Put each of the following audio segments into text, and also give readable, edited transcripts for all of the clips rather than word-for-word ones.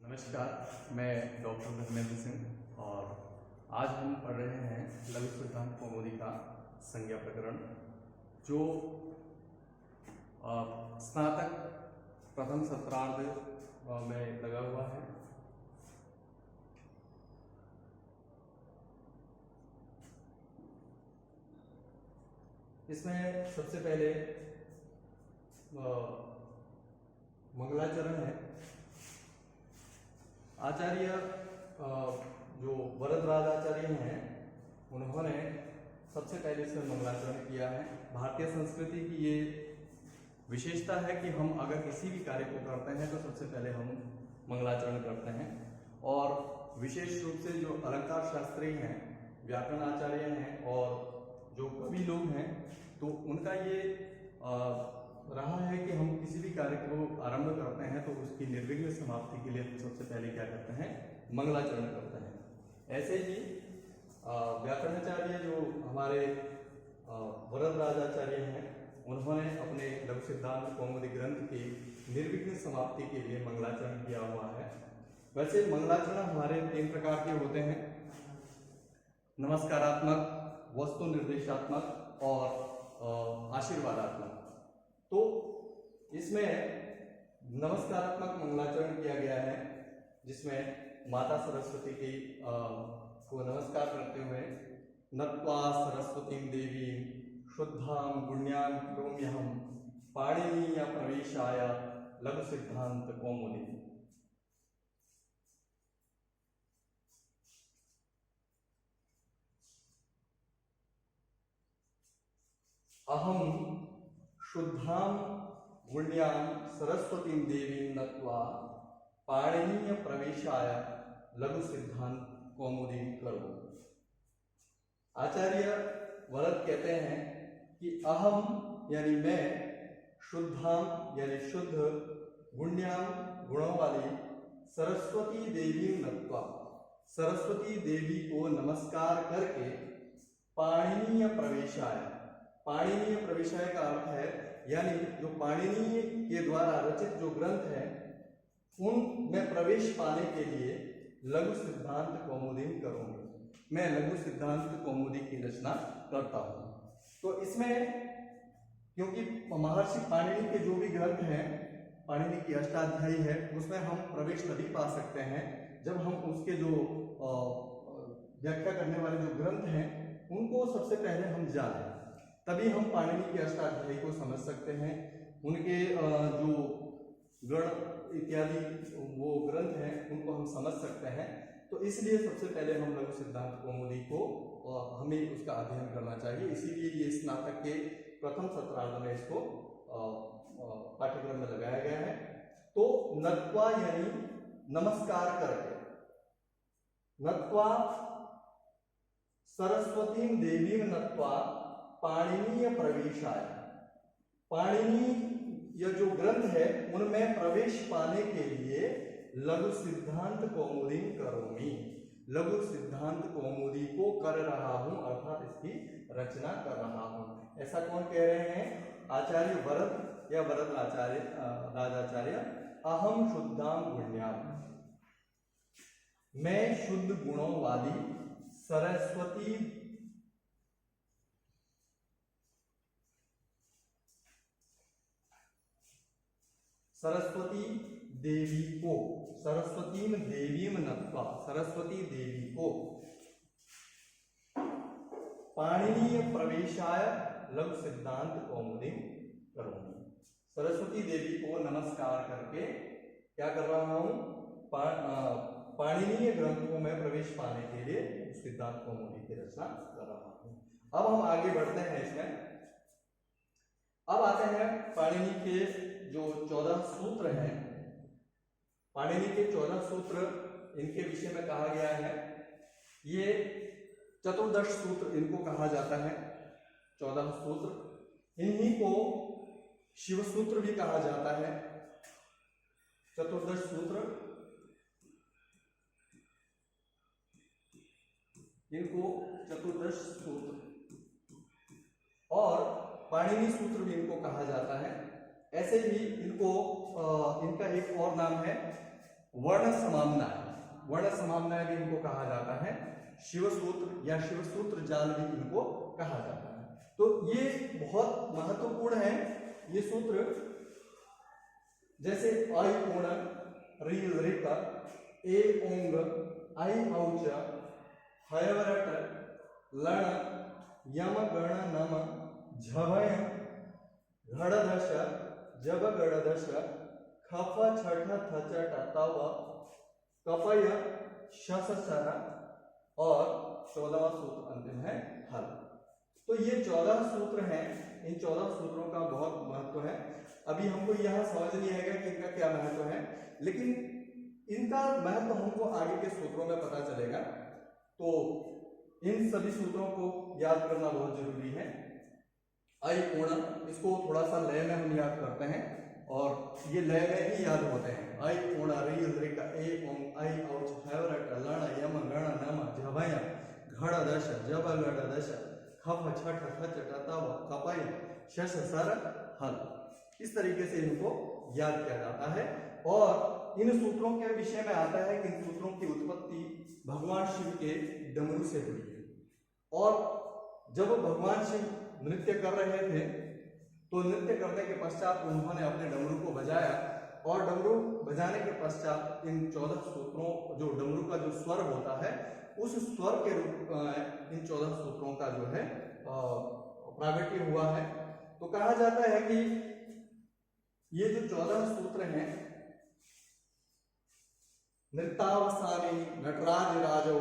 नमस्कार, मैं डॉक्टर धर्मेंद्र सिंह और आज हम पढ़ रहे हैं लघु सिद्धांत कौमुदी का संज्ञा प्रकरण जो स्नातक प्रथम सत्रार्ध में लगा हुआ है। इसमें सबसे पहले मंगलाचरण है। आचार्य जो वरदराज आचार्य हैं उन्होंने सबसे पहले इसमें मंगलाचरण किया है। भारतीय संस्कृति की ये विशेषता है कि हम अगर किसी भी कार्य को करते हैं तो सबसे पहले हम मंगलाचरण करते हैं। और विशेष रूप से जो अलंकार शास्त्री हैं, व्याकरण आचार्य हैं और जो कवि लोग हैं, तो उनका ये रहा है कि हम किसी भी कार्य को आरंभ करते हैं तो उसकी निर्विघ्न समाप्ति के लिए सबसे पहले क्या करते हैं, मंगलाचरण करते हैं। ऐसे ही व्याकरणाचार्य जो हमारे वरदराज आचार्य हैं, उन्होंने अपने लघु सिद्धांत कौमुदी ग्रंथ की निर्विघ्न समाप्ति के लिए मंगलाचरण किया हुआ है। वैसे मंगलाचरण हमारे 3 प्रकार के होते हैं: नमस्कारात्मक, वस्तु निर्देशात्मक और आशीर्वादात्मक। तो इसमें नमस्कारात्मक मंगलाचरण किया गया है, जिसमें माता सरस्वती की को नमस्कार करते हुए नत्वा सरस्वतीं देवीं शुद्धां गुण्यां करोम्यहं पाणिनीय प्रवेशाय लघु सिद्धांत कौमुदी। अहम शुद्धां गुण्यां सरस्वतीं देवीं नत्वा पाणिनीय प्रवेशाय लघु सिद्धांत कौमुदी करो। आचार्य वरद कहते हैं कि अहम यानी मैं, शुद्धां यानी शुद्ध, गुण्यां गुणों वाली, सरस्वती देवी नत्वा सरस्वती देवी को नमस्कार करके पाणिनीय प्रवेशाय, पाणिनीय प्रवेशाय का अर्थ है यानी जो पाणिनीय के द्वारा रचित जो ग्रंथ है उनमें प्रवेश पाने के लिए लघु सिद्धांत कौमुदी करूंगी। मैं लघु सिद्धांत कौमुदी की रचना करता हूं। तो इसमें क्योंकि महर्षि पाणिनि के जो भी ग्रंथ हैं, पाणिनि की अष्टाध्यायी है, उसमें हम प्रवेश तभी पा सकते हैं जब हम उसके जो व्याख्या करने वाले जो ग्रंथ हैं उनको सबसे पहले हम जानें, तभी हम पाणिनि की अष्टाध्यायी को समझ सकते हैं। उनके जो गण इत्यादि वो ग्रंथ हैं उनको हम समझ सकते हैं। तो इसलिए सबसे पहले हम लघु सिद्धांत कौमुदी को हमें उसका अध्ययन करना चाहिए। इसीलिए ये स्नातक के प्रथम सत्रार्ध में इसको पाठ्यक्रम में लगाया गया है। तो नत्वा यानी नमस्कार करके, नत्वा सरस्वती देवी नत्वा पाणिनीय प्रवेशाय, पाणिनी यह जो ग्रंथ है उनमें प्रवेश पाने के लिए लघु सिद्धांत कौमुदी करोमि, लघु सिद्धांत कौमुदी को कर रहा हूं, अर्थात इसकी रचना कर रहा हूं। ऐसा कौन कह रहे हैं? आचार्य वरद या वरद आचार्य राजाचार्य। अहम शुद्धां गुण्यां, मैं शुद्ध गुणों वाली सरस्वती सरस्वती देवी को, सरस्वती देवी नत्वा सरस्वती देवी को पाणिनीय प्रवेशाय लघु सिद्धांत कौमुदी करूंगी। सरस्वती देवी को नमस्कार करके क्या कर रहा हूं? पाणिनीय ग्रंथों में प्रवेश पाने के लिए सिद्धांत कौमुदी की रचना कर रहा हूं। अब हम आगे बढ़ते हैं इसमें। अब आते हैं पाणिनि के जो 14 सूत्र हैं, पाणिनि के 14 सूत्र, इनके विषय में कहा गया है। ये चतुर्दश सूत्र इनको कहा जाता है, 14 सूत्र। इन्हीं को शिव सूत्र भी कहा जाता है। चतुर्दश सूत्र, इनको चतुर्दश सूत्र और पाणिनि सूत्र भी इनको कहा जाता है। ऐसे ही इनको इनका एक और नाम है वर्ण समाम्नाय, वर्ण समाम्नाय भी इनको कहा जाता है, शिव सूत्र या शिव सूत्र जाल भी इनको कहा जाता है। तो ये बहुत महत्वपूर्ण है ये सूत्र। जैसे आई कोण, री ऋक, ए ओंग, आई औच, हयवरट, लण, यम गण नम, झभय, घड़दश, जब गड़दश, खफ छठ थचट तव, कपय, शस सर और 14वां सूत्र अंतिम है हल। तो ये 14 सूत्र हैं, इन 14 सूत्रों का बहुत महत्व है। अभी हमको यह समझ नहीं आएगा कि इनका क्या महत्व है, लेकिन इनका महत्व हमको आगे के सूत्रों में पता चलेगा। तो इन सभी सूत्रों को याद करना बहुत जरूरी है। आई कोण, इसको थोड़ा सा लय में हम याद करते हैं और ये लय में ही याद होते हैं। आई कोण, री ऋक, ए ओंग, आई औच, हयवरट, लण, यम गण नम, झभय, घड़दश, जब गड़दश, खफ छठ थचट तव, कपय, शस सर हल। इस तरीके से इनको याद किया जाता है। और इन सूत्रों के विषय में आता है कि इन सूत्रों की उत्पत्ति भगवान शिव के डमरू से हुई है। और जब भगवान शिव नृत्य कर रहे थे तो नृत्य करने के पश्चात उन्होंने अपने डमरू को बजाया और डमरू बजाने के पश्चात इन 14 सूत्रों, जो डमरू का जो स्वर होता है, उस स्वर के रूप इन 14 सूत्रों का जो है प्रागट्य हुआ है। तो कहा जाता है कि ये जो 14 सूत्र हैं, नृत्यावसाने नटराज राजो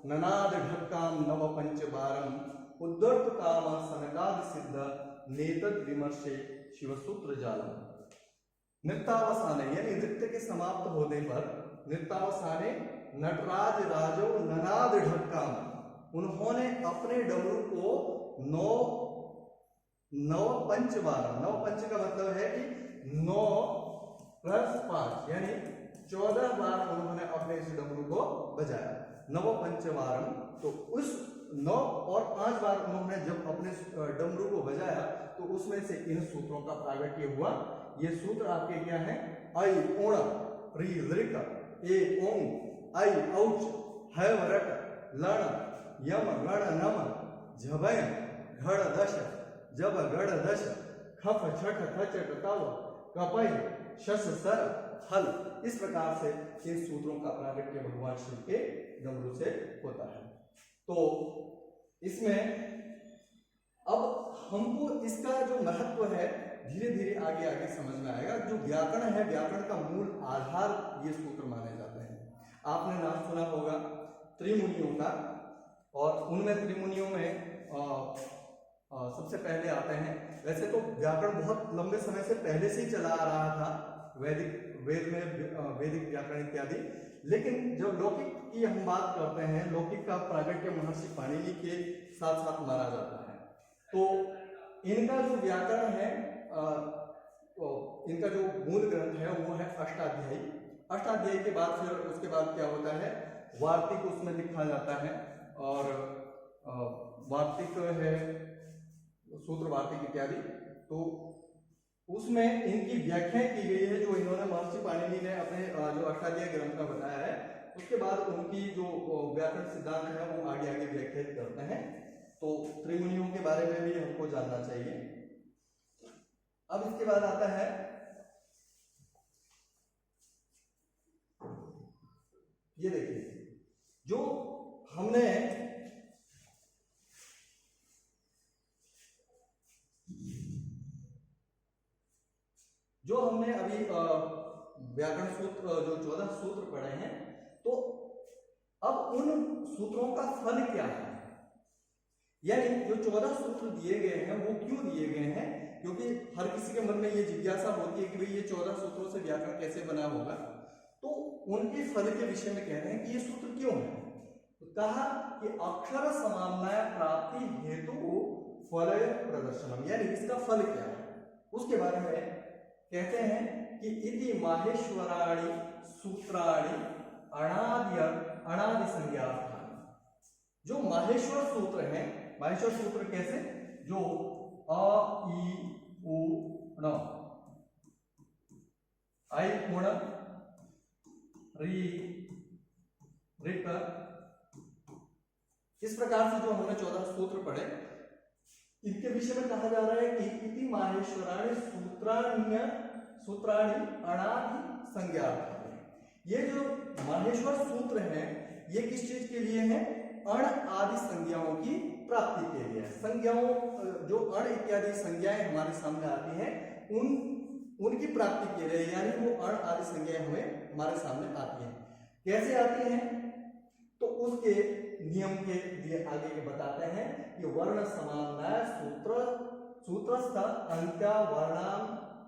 ननाद ढक्काम नव पंचबारम उद्दर्त काम सनकाद सिद्ध नेतद विमर्शे शिवसूत्र जालम। नृत्यावसाने यानी नृत्य के समाप्त होने पर, नृत्यावसाने नटराज राजो ननाद ढक्काम, उन्होंने अपने डमरू को नव पंचबारम, नव पंच का मतलब है कि 9 + 5 यानी 14 बार उन्होंने अपने इस डमरू को बजाया। नव पंचवारम, तो उस 9 और 5 बार उन्होंने जब अपने डमरू को बजाया तो उसमें से इन सूत्रों का प्रागट्य हुआ। ये सूत्र आपके क्या है? आई कोण, री ऋक, ए ओंग, आई औच, हयवरट, लण, यम गण नम, झभय, घड़दश, जब गड़दश, खफ छठ थचट तव, कपय, शस सर हल। इस प्रकार से इन सूत्रों का प्रागट्य भगवान शिव के डमरू से होता है। तो इसमें अब हमको इसका जो महत्व है धीरे धीरे आगे आगे समझ में आएगा। जो व्याकरण है, व्याकरण का मूल आधार ये सूत्र माने जाते हैं। आपने नाम सुना होगा त्रिमुनियों का, और उनमें त्रिमुनियों में सबसे पहले आते हैं। वैसे तो व्याकरण बहुत लंबे समय से पहले से ही चला आ रहा था, वेद में वैदिक व्याकरण इत्यादि, लेकिन जब लौकिक की हम बात करते हैं, लौकिक का प्रागट्य महर्षि पाणिनि के साथ साथ माना जाता है। तो इनका जो व्याकरण है, इनका जो मूल ग्रंथ है वो है अष्टाध्यायी। अष्टाध्यायी के बाद फिर उसके बाद क्या होता है, वार्तिक उसमें लिखा जाता है, और वार्तिक है, सूत्र वार्तिक इत्यादि। तो उसमें इनकी व्याख्याएं की गई है जो इन्होंने महर्षि पाणिनि ने अपने जो अष्टाध्यायी ग्रंथ में बताया है। उसके बाद उनकी जो व्याकरण सिद्धांत है वो आगे आगे व्याख्यात करते हैं। तो त्रिमुनियों के बारे में भी हमको जानना चाहिए। अब इसके बाद आता है ये, देखिए जो हमने अभी व्याकरण सूत्र जो 14 सूत्र पढ़े हैं, तो अब उन सूत्रों का फल क्या है, यानी जो 14 सूत्र दिए गए हैं वो क्यों दिए गए हैं? क्योंकि हर किसी के मन में ये जिज्ञासा होती है कि भाई ये 14 सूत्रों से व्याकरण कैसे बना होगा। तो उनके फल के विषय में कह रहे हैं कि ये सूत्र क्यों है। तो कहा कि अक्षर समाम्नाय प्राप्ति हेतु फल प्रदर्शनम, यानी इसका फल क्या है उसके बारे में कहते हैं कि इति माहेश्वराणि सूत्राणि अनादि संज्ञार्थानि। जो माहेश्वर सूत्र हैं, माहेश्वर सूत्र कैसे, जो अ ई उ ण, आई कोण, री ऋक। इस प्रकार से जो हमने 14 सूत्र पढ़े, इनके विषय में कहा जा रहा है कि इति माहेश्वराणि सूत्राणि अणादि संज्ञार्थानि। ये जो माहेश्वर सूत्र हैं ये किस चीज के लिए है? अण आदि संज्ञाओं की प्राप्ति के लिए। संज्ञाओं जो अण इत्यादि संज्ञाएं हमारे सामने आती हैं उनकी प्राप्ति के लिए, यानी वो अण आदि संज्ञाएं हमें हमारे सामने आती हैं। कैसे आती हैं? तो उसके नियम के लिए आगे के बताते हैं कि वर्ण समानाय सूत्रस्थ अंत्या वर्णाम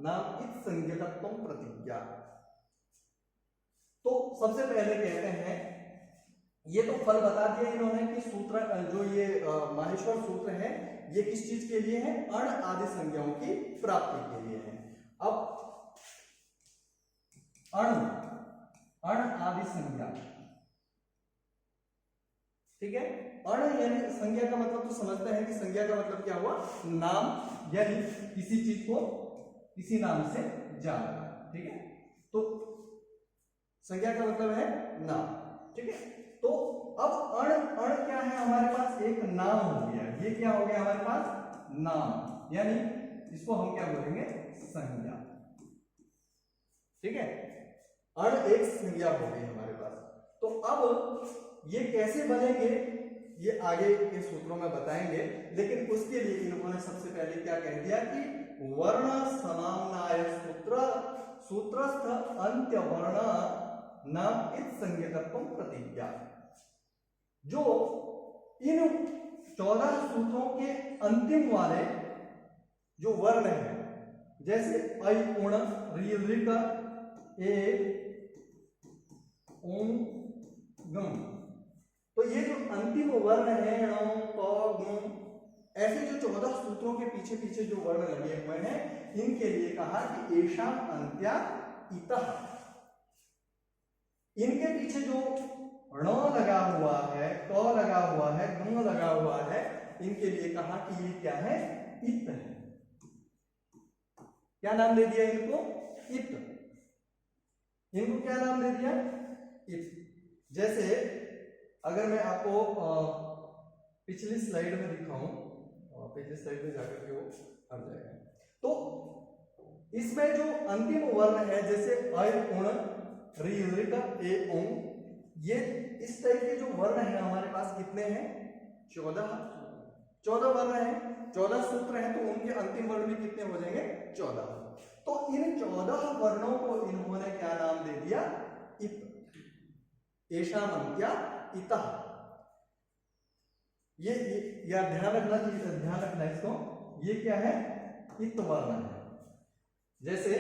नाम इत संज्ञकत्वं प्रतिज्ञा। तो सबसे पहले कहते हैं, ये तो फल बता दिया इन्होंने कि सूत्र जो ये माहेश्वर सूत्र है ये किस चीज के लिए है? अण आदि संज्ञाओं की प्राप्ति के लिए है। अब अण आदि संज्ञा, ठीक है। अण यानी संज्ञा का मतलब तो समझते हैं कि संज्ञा का मतलब क्या हुआ? नाम, यानी किसी चीज को किसी नाम से जानना, ठीक है। तो संज्ञा का मतलब है नाम, ठीक है। तो अब अण क्या है हमारे पास? एक नाम हो गया। ये क्या हो गया हमारे पास? नाम, यानी इसको हम क्या बोलेंगे? संज्ञा, ठीक है। अण एक संज्ञा हो गई हमारे पास। तो अब ये कैसे बनेंगे ये आगे के सूत्रों में बताएंगे, लेकिन उसके लिए इन्होंने सबसे पहले क्या कह दिया कि वर्ण समाम्नाय सूत्रस्थ अंत्य वर्ण नाम इत संज्ञकत्वं प्रतिज्ञा। जो इन 14 सूत्रों के अंतिम वाले जो वर्ण है, जैसे ऐ उण री ऋक ए ओम गम, तो ये जो अंतिम वर्ण है ण प गम, ऐसे जो 14 सूत्रों के पीछे पीछे जो वर्ण लगे हुए हैं, इनके लिए कहा कि एषां अन्त्या इतः। इनके पीछे जो ण लगा हुआ है, क लगा हुआ है, गम लगा हुआ है, इनके लिए कहा कि ये क्या है? इत है। क्या नाम दे दिया इनको? इत। इनको क्या नाम दे दिया? इत। जैसे अगर मैं आपको पिछली स्लाइड में दिखाऊं, पिछली स्लाइड में जाकर के वो आ जाएगा। तो इसमें जो अंतिम वर्ण है, जैसे ऐ उण री ऋक ए ओम, ये इस टाइप के जो वर्ण है हमारे पास कितने हैं? 14 वर्ण हैं, 14 सूत्र हैं, तो उनके अंतिम वर्ण भी कितने हो जाएंगे? 14। तो इन 14 वर्णों को इन्होंने क्या नाम दे दिया? इत। एषां अन्त्या इतः। ये या ध्यान रखना चाहिए, ध्यान रखना इसको, ये क्या है? इत वर्ण है। जैसे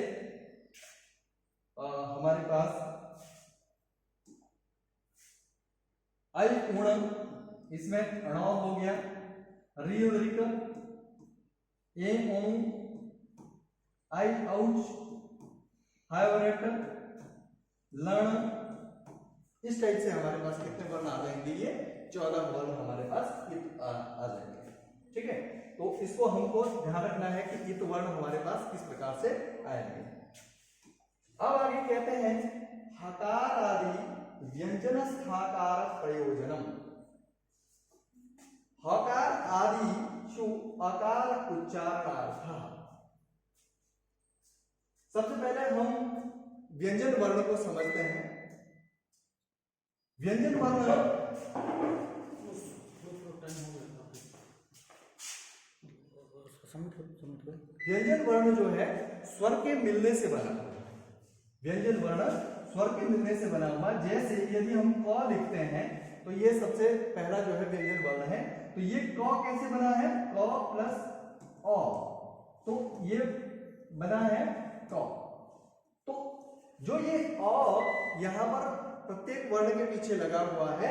हमारे पास ऐ उण, इसमें ण हो गया, री ऋक ए ओम आई औच हाइवरेट लण, इस टाइप से हमारे पास कितने वर्ण आ जाएंगे? ये 14 वर्ण हमारे पास आ जाएंगे, ठीक है। तो इसको हमको ध्यान रखना है कि इत वर्ण हमारे पास किस प्रकार से आएंगे। अब आगे कहते हैं हकार आदि व्यंजन स्थाकार प्रयोजनम। हकार आदि शु अकार उच्चारणार्थ। सबसे पहले हम व्यंजन वर्ण को समझते हैं। व्यंजन वर्ण व्यंजन वर्ण जो है स्वर के मिलने से बना हुआ है। व्यंजन वर्ण स्वर के मिलने से बना हुआ। जैसे यदि हम क लिखते हैं तो ये सबसे पहला जो है व्यंजन वर्ण है। तो ये क कैसे बना है? क प्लस अ, तो ये बना है क। तो जो ये अ यहां पर प्रत्येक वर्ण के पीछे लगा हुआ है,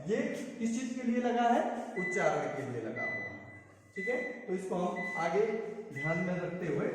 ये किस चीज के लिए लगा है? उच्चारण के लिए लगा हुआ है, ठीक है। तो इसको हम आगे ध्यान में रखते हुए